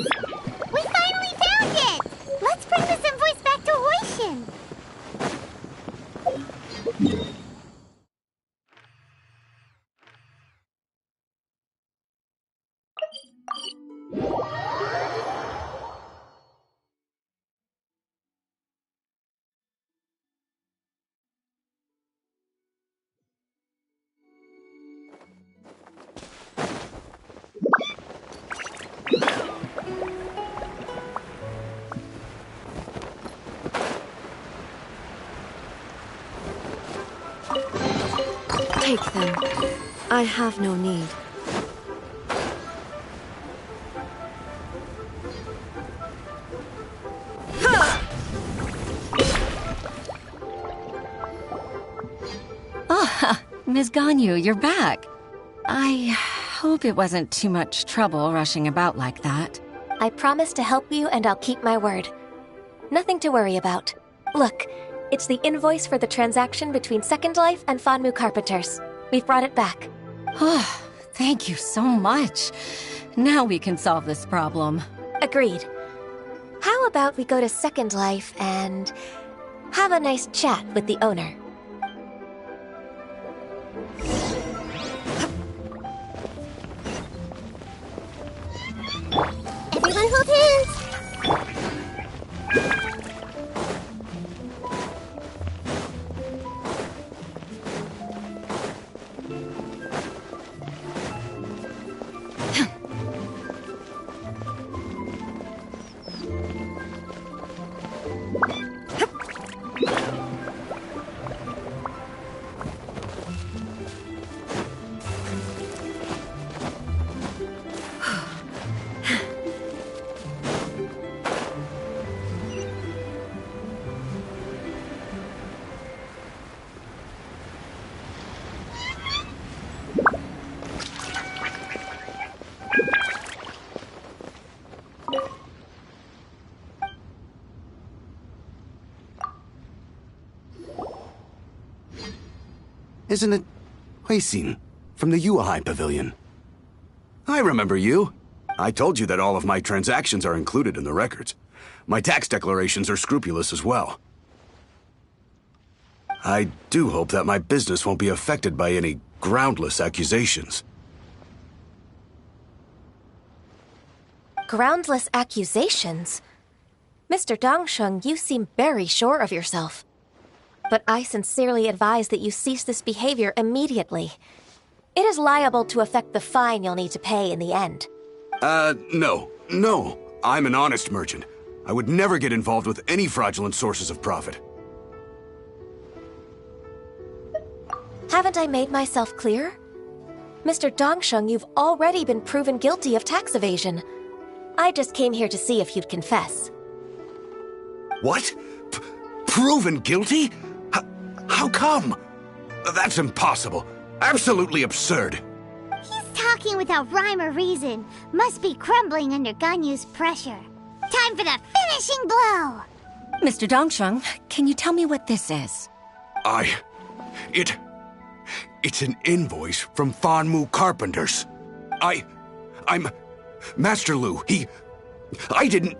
[SPEAKER 4] We finally found it! Let's bring this invoice back to Hoishin!
[SPEAKER 14] Take them. I have no need.
[SPEAKER 7] Ah, Ms. Ganyu, you're back. I hope it wasn't too much trouble rushing about like that.
[SPEAKER 5] I promise to help you, and I'll keep my word. Nothing to worry about. Look, it's the invoice for the transaction between Second Life and Fanmu Carpenters. We've brought it back.
[SPEAKER 7] Oh, thank you so much. Now we can solve this problem.
[SPEAKER 5] Agreed. How about we go to Second Life and have a nice chat with the owner?
[SPEAKER 4] Everyone hold hands!
[SPEAKER 15] isn't it? Huixin, from the Yuehai Pavilion. I remember you. I told you that all of my transactions are included in the records. My tax declarations are scrupulous as well. I do hope that my business won't be affected by any groundless accusations.
[SPEAKER 5] Groundless accusations? Mr. Dongsheng, you seem very sure of yourself. But I sincerely advise that you cease this behavior immediately. It is liable to affect the fine you'll need to pay in the end.
[SPEAKER 15] No. I'm an honest merchant. I would never get involved with any fraudulent sources of profit.
[SPEAKER 5] Haven't I made myself clear? Mr. Dongsheng, you've already been proven guilty of tax evasion. I just came here to see if you'd confess.
[SPEAKER 15] What? Proven guilty? How come? That's impossible. Absolutely absurd.
[SPEAKER 4] He's talking without rhyme or reason. Must be crumbling under Ganyu's pressure. Time for the finishing blow!
[SPEAKER 7] Mr. Dongsheng, can you tell me what this is?
[SPEAKER 15] It's an invoice from Fanmu Carpenters. I'm Master Lu. I didn't...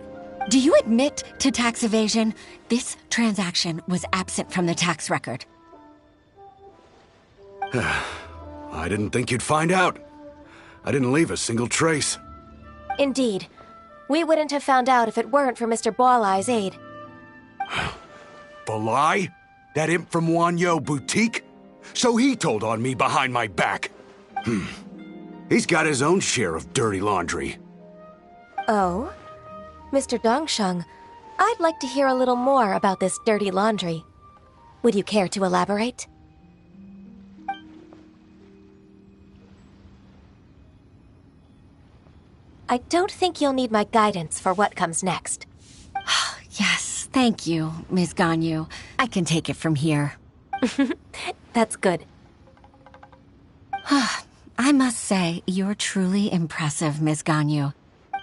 [SPEAKER 7] Do you admit to tax evasion? This transaction was absent from the tax record.
[SPEAKER 15] I didn't think you'd find out. I didn't leave a single trace.
[SPEAKER 5] Indeed. We wouldn't have found out if it weren't for Mr. Boalai's aid.
[SPEAKER 15] Boalai? That imp from Wanyo Boutique? So he told on me behind my back. He's got his own share of dirty laundry.
[SPEAKER 5] Oh? Mr. Dongsheng, I'd like to hear a little more about this dirty laundry. Would you care to elaborate? I don't think you'll need my guidance for what comes next.
[SPEAKER 7] Yes, thank you, Ms. Ganyu. I can take it from here.
[SPEAKER 5] That's good.
[SPEAKER 7] I must say, you're truly impressive, Ms. Ganyu.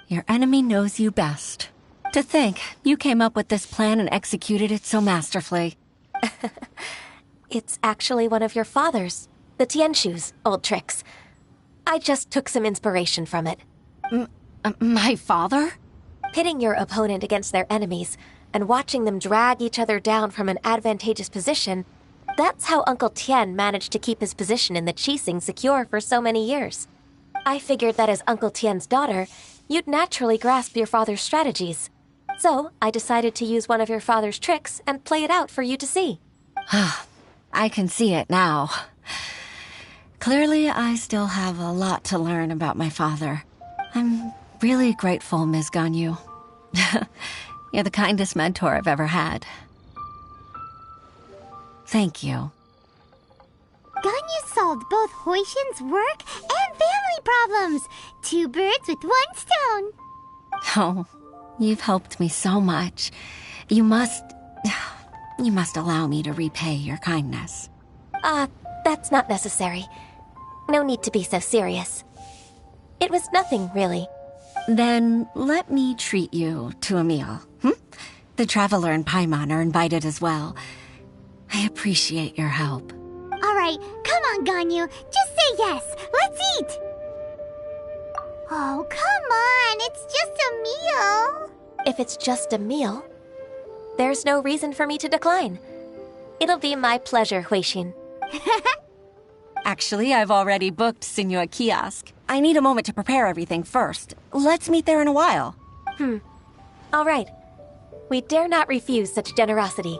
[SPEAKER 7] Your enemy knows you best. To think, you came up with this plan and executed it so masterfully.
[SPEAKER 5] It's actually one of your father's, the Tianshu's, old tricks. I just took some inspiration from it.
[SPEAKER 7] My father?
[SPEAKER 5] Pitting your opponent against their enemies and watching them drag each other down from an advantageous position, that's how Uncle Tian managed to keep his position in the Qixing secure for so many years. I figured that as Uncle Tian's daughter, you'd naturally grasp your father's strategies. So I decided to use one of your father's tricks and play it out for you to see.
[SPEAKER 7] I can see it now. Clearly, I still have a lot to learn about my father. I'm really grateful, Ms. Ganyu. You're the kindest mentor I've ever had. Thank you.
[SPEAKER 4] Ganyu solved both Huixin's work and family problems. 2 birds with 1 stone.
[SPEAKER 7] Oh, you've helped me so much. You must allow me to repay your kindness.
[SPEAKER 5] That's not necessary. No need to be so serious. It was nothing, really.
[SPEAKER 7] Then let me treat you to a meal. The Traveler and Paimon are invited as well. I appreciate your help.
[SPEAKER 4] All right, come on, Ganyu. Just say yes. Let's eat. Oh, come on. It's just a meal.
[SPEAKER 5] If it's just a meal, there's no reason for me to decline. It'll be my pleasure, Huixin.
[SPEAKER 7] Actually, I've already booked Senor Kiosk. I need a moment to prepare everything first. Let's meet there in a while.
[SPEAKER 5] All right. We dare not refuse such generosity.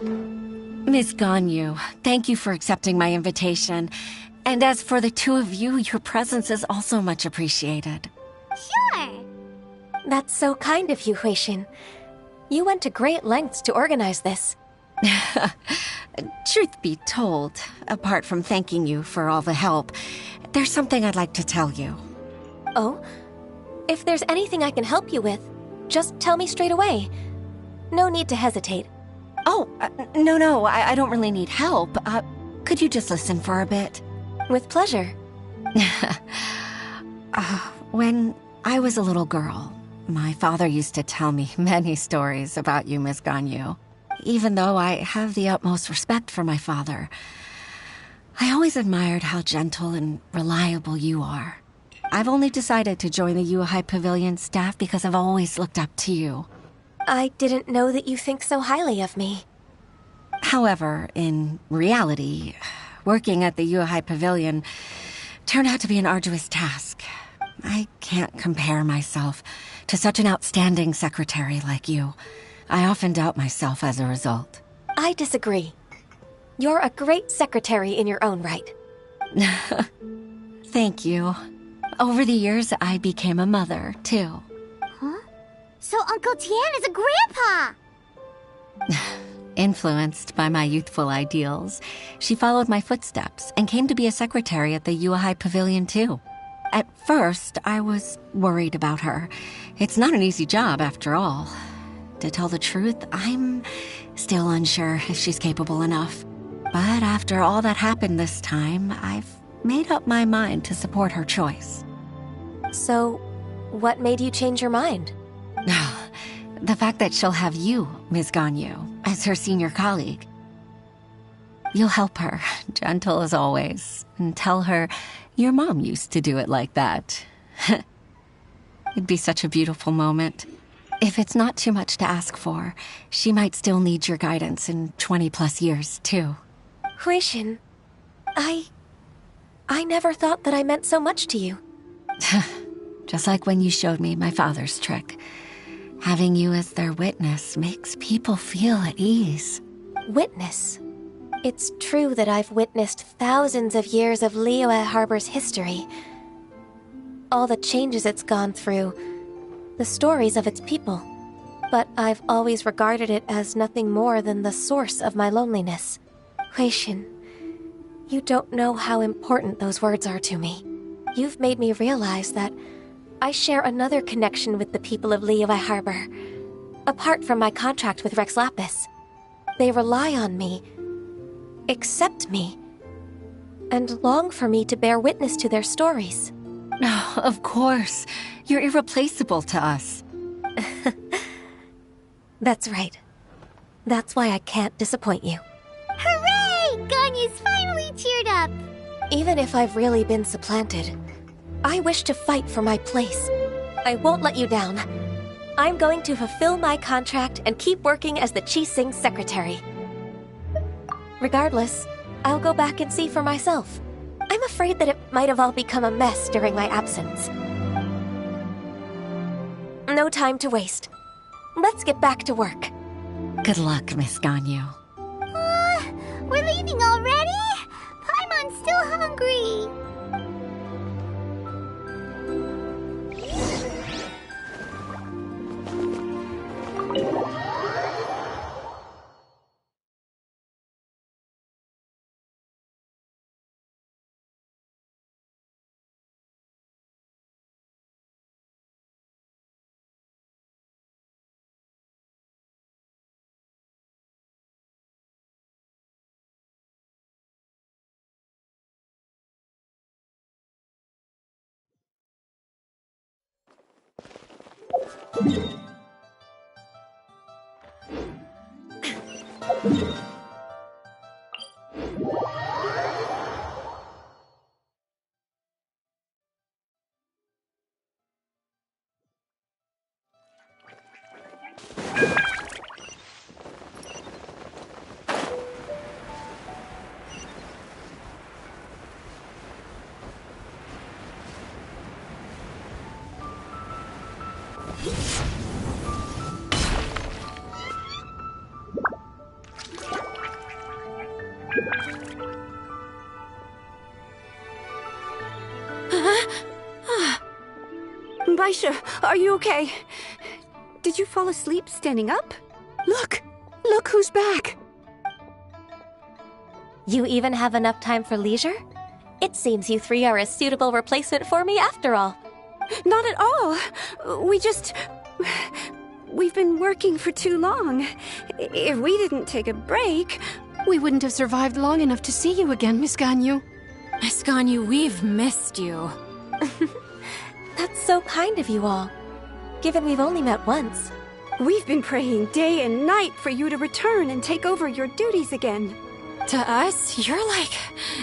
[SPEAKER 7] Miss Ganyu, thank you for accepting my invitation. And as for the two of you, your presence is also much appreciated.
[SPEAKER 4] Sure.
[SPEAKER 5] That's so kind of you, Huixin. You went to great lengths to organize this.
[SPEAKER 7] Truth be told, apart from thanking you for all the help, there's something I'd like to tell you.
[SPEAKER 5] Oh? If there's anything I can help you with, just tell me straight away. No need to hesitate.
[SPEAKER 7] Oh, no, I don't really need help. Could you just listen for a bit?
[SPEAKER 5] With pleasure.
[SPEAKER 7] When I was a little girl, my father used to tell me many stories about you, Miss Ganyu. Even though I have the utmost respect for my father, I always admired how gentle and reliable you are. I've only decided to join the Yuehai Pavilion staff because I've always looked up to you.
[SPEAKER 5] I didn't know that you think so highly of me.
[SPEAKER 7] However, in reality, working at the Yuehai Pavilion turned out to be an arduous task. I can't compare myself to such an outstanding secretary like you. I often doubt myself as a result.
[SPEAKER 5] I disagree. You're a great secretary in your own right.
[SPEAKER 7] Thank you. Over the years, I became a mother, too.
[SPEAKER 4] Huh? So Uncle Tian is a grandpa!
[SPEAKER 7] Influenced by my youthful ideals, she followed my footsteps and came to be a secretary at the Yuehai Pavilion, too. At first, I was worried about her. It's not an easy job, after all. To tell the truth, I'm still unsure if she's capable enough. But after all that happened this time, I've made up my mind to support her choice.
[SPEAKER 5] So, what made you change your mind?
[SPEAKER 7] The fact that she'll have you, Ms. Ganyu, as her senior colleague. You'll help her, gentle as always, and tell her your mom used to do it like that. It'd be such a beautiful moment. If it's not too much to ask for, she might still need your guidance in 20+ years, too.
[SPEAKER 5] Huixin, I never thought that I meant so much to you.
[SPEAKER 7] Just like when you showed me my father's trick. Having you as their witness makes people feel at ease.
[SPEAKER 5] Witness? It's true that I've witnessed thousands of years of Liyue Harbor's history. All the changes it's gone through, the stories of its people. But I've always regarded it as nothing more than the source of my loneliness. Huixin, you don't know how important those words are to me. You've made me realize that I share another connection with the people of Liyue Harbor, apart from my contract with Rex Lapis. They rely on me, accept me, and long for me to bear witness to their stories.
[SPEAKER 7] Oh, of course. You're irreplaceable to us.
[SPEAKER 5] That's right. That's why I can't disappoint you.
[SPEAKER 4] Hooray! Ganyu's finally cheered up!
[SPEAKER 5] Even if I've really been supplanted, I wish to fight for my place. I won't let you down. I'm going to fulfill my contract and keep working as the Qixing secretary. Regardless, I'll go back and see for myself. I'm afraid that it might have all become a mess during my absence. No time to waste. Let's get back to work.
[SPEAKER 7] Good luck, Miss Ganyu.
[SPEAKER 4] We're leaving already? Paimon's still hungry.
[SPEAKER 3] Baisha, are you okay? Did you fall asleep standing up? Look! Look who's back!
[SPEAKER 5] You even have enough time for leisure? It seems you three are a suitable replacement for me after all.
[SPEAKER 3] Not at all. We've been working for too long. If we didn't take a break...
[SPEAKER 1] We wouldn't have survived long enough to see you again, Miss Ganyu.
[SPEAKER 2] Miss Ganyu, we've missed you.
[SPEAKER 5] That's so kind of you all, given we've only met once.
[SPEAKER 3] We've been praying day and night for you to return and take over your duties again.
[SPEAKER 2] To us, you're like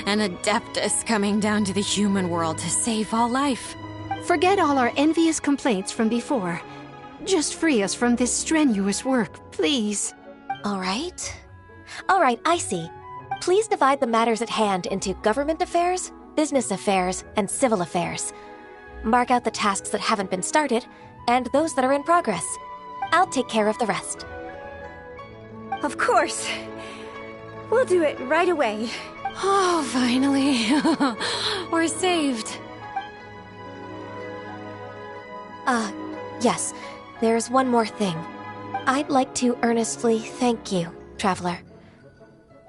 [SPEAKER 2] an adeptus coming down to the human world to save all life.
[SPEAKER 1] Forget all our envious complaints from before. Just free us from this strenuous work, please.
[SPEAKER 5] All right, I see. Please divide the matters at hand into government affairs, business affairs, and civil affairs. Mark out the tasks that haven't been started, and those that are in progress. I'll take care of the rest.
[SPEAKER 3] Of course. We'll do it right away.
[SPEAKER 2] Oh, finally. We're saved.
[SPEAKER 5] Yes. There's one more thing. I'd like to earnestly thank you, Traveler.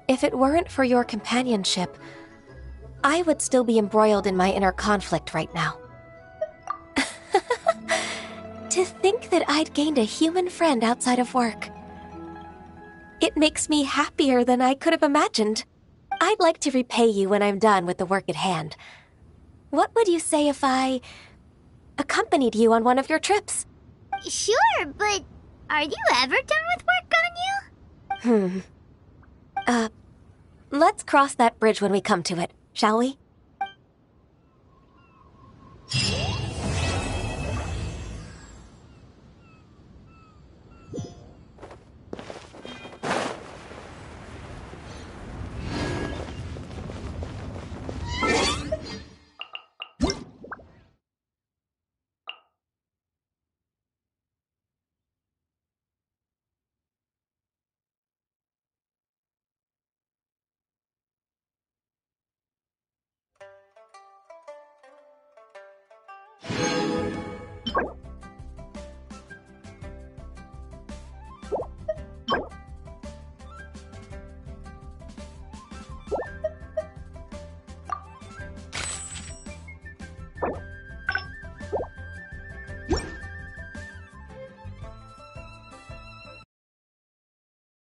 [SPEAKER 5] If it weren't for your companionship, I would still be embroiled in my inner conflict right now. To think that I'd gained a human friend outside of work. It makes me happier than I could have imagined. I'd like to repay you when I'm done with the work at hand. What would you say if I accompanied you on one of your trips?
[SPEAKER 4] Sure, but are you ever done with work, Ganyu?
[SPEAKER 5] Let's cross that bridge when we come to it, shall we?